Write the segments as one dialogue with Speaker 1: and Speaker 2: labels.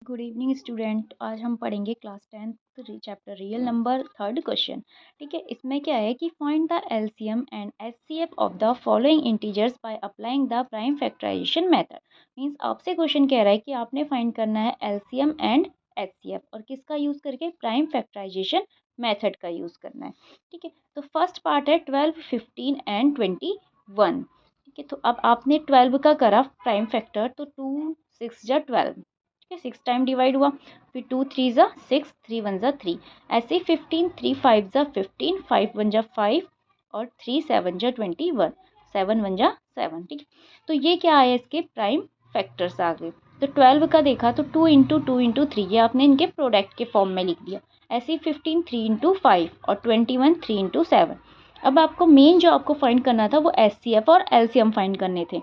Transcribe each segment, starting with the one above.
Speaker 1: Good evening student. आज हम पढ़ेंगे class 10th chapter real number third question. ठीक है, इसमें क्या है कि find the LCM and HCF of the following integers by applying the prime factorisation method. Means आपसे क्वेश्चन कह रहा है कि आपने फाइंड करना है एलसीएम एंड एचसीएफ और किसका यूज़ करके, प्राइम फैक्टराइजेशन मेथड का यूज़ करना है। ठीक है, तो फर्स्ट पार्ट है 12, 15 एंड 21। ठीक है, तो अब आपने 12 का करा प्राइम फैक्टर, तो 2 6 जा 12। ठीक है, 6 टाइम डिवाइड हुआ, फिर 2 3 जा 6, 3 1 जा 3। ऐसे ही 15, 3 5 जा 15, 5 1 जा 5 और 3 7 जा 21, 7 1 जा 7। ठीक है, तो ये क्या आया, इसके प्राइम फैक्टर्स आ गए। तो 12 का देखा तो 2 इंटू 2 इंटू 3, ये आपने इनके प्रोडक्ट के फॉर्म में लिख दिया। ऐसे ही 15 3 इंटू 5 और 21 3 इंटू 7। अब आपको मेन जो आपको फाइंड करना था वो एचसीएफ और एलसीएम फाइंड करने थे।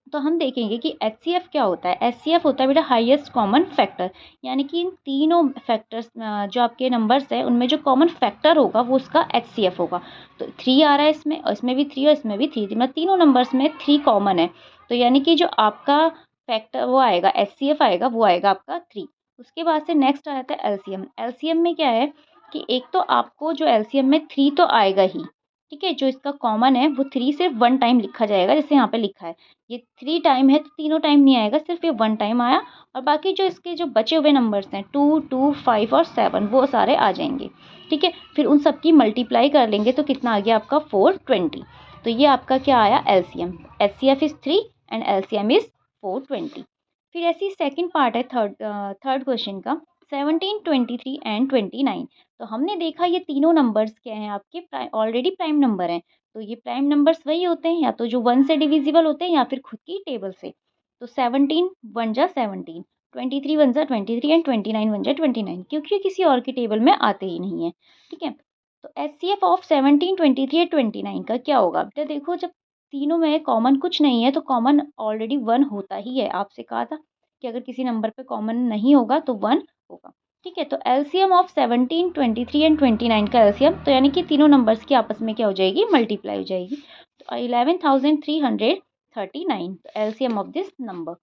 Speaker 1: तो हम देखेंगे कि एचसीएफ क्या होता है। एचसीएफ होता है बेटा हाईएस्ट कॉमन फैक्टर, यानी कि इन तीनों फैक्टर्स जो आपके नंबर्स है उनमें जो कॉमन फैक्टर होगा वो उसका एचसीएफ होगा। तो 3 आ रहा है इसमें, और इसमें भी 3 और इसमें भी 3, मतलब तीनों नंबर्स में 3 कॉमन है। तो यानी कि जो आपका फैक्टर वो आएगा, एचसीएफ आएगा, वो आएगा आपका 3। उसके बाद से नेक्स्ट आ जाता है एलसीएम। एलसीएम में क्या है कि एक तो आपको जो एलसीएम में 3 तो आएगा ही। ठीक है, जो इसका कॉमन है वो 3 सिर्फ 1 टाइम लिखा जाएगा, जैसे यहाँ पे लिखा है। ये 3 टाइम है तो तीनों टाइम नहीं आएगा, सिर्फ ये 1 टाइम आया। और बाकी जो इसके जो बचे हुए नंबर्स हैं 2 2 5 और 7, वो सारे आ जाएंगे। ठीक है, फिर उन सब की मल्टीप्लाई कर लेंगे तो कितना आ गया आपका 420। तो ये आपका क्या आया, LCM. HCF is 3 and LCM is 420। फिर ऐसी सेकंड पार्ट है थर्ड क्वेश्चन का, 17 23 एंड 29। तो हमने देखा ये तीनों नंबर्स क्या हैं, आपके ऑलरेडी प्राइम नंबर हैं। तो ये प्राइम नंबर्स वही होते हैं, या तो जो 1 से डिविजिबल होते हैं या फिर खुद की टेबल से। तो 17 1 जा 17, 23 1 जा 23 एंड 29 1 जा 29, क्योंकि किसी और की टेबल में आते ही नहीं है। ठीक है, तो एचसीएफ ऑफ 17 23 एंड 29 का क्या होगा बेटा, देखो जब तीनों में कॉमन कुछ नहीं है तो कॉमन ऑलरेडी 1 होता ही है। आपसे कहा था कि अगर किसी नंबर पे कॉमन नहीं होगा तो 1 होगा। ठीक है, तो एलसीएम ऑफ 17 23 एंड 29 का एलसीएम, तो यानी कि तीनों नंबर्स की आपस में क्या हो जाएगी, मल्टीप्लाई हो जाएगी। तो 11,339, तो LCM of this number.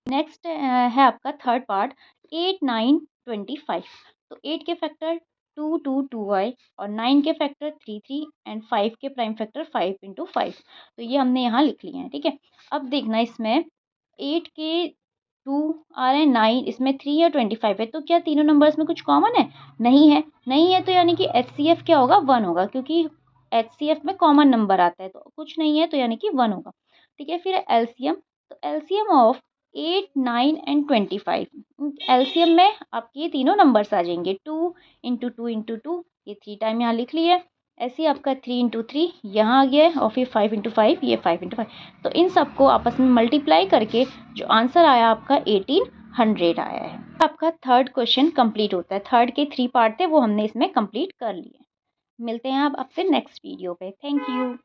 Speaker 1: Next है आपका थर्ड पार्ट 8 9 25। तो 8 के फैक्टर 2 2 2 आए, और 9 के फैक्टर 3 3 एंड 5 के प्राइम फैक्टर 5 इंटू 5। तो ये हमने यहाँ लिख लिए हैं। ठीक है, अब देखना इसमें 8 के 2 आ रहे हैं 9, इसमें 3 या 25 है, तो क्या तीनों नंबर्स में कुछ कॉमन है? नहीं है। नहीं है तो यानी कि एचसीएफ क्या होगा, 1 होगा, क्योंकि एचसीएफ में कॉमन नंबर आता है, तो कुछ नहीं है तो यानी कि 1 होगा। ठीक है, फिर एलसीएम। तो एलसीएम ऑफ 8 9 एंड 25, एलसीएम में आपके ये तीनों नंबर्स आ जाएंगे। 2 इंटू 2 इंटू 2, ये 3 टाइम यहाँ लिख लिए। ऐसे ही आपका 3 इंटू 3 यहाँ आ गया है, और फिर 5 इंटू 5, ये 5 इंटू 5। तो इन सबको आपस में मल्टीप्लाई करके जो आंसर आया आपका 1800 आया है। आपका थर्ड क्वेश्चन कंप्लीट होता है। थर्ड के 3 पार्ट थे वो हमने इसमें कंप्लीट कर लिए। मिलते हैं आप आपसे नेक्स्ट वीडियो पे। Thank you.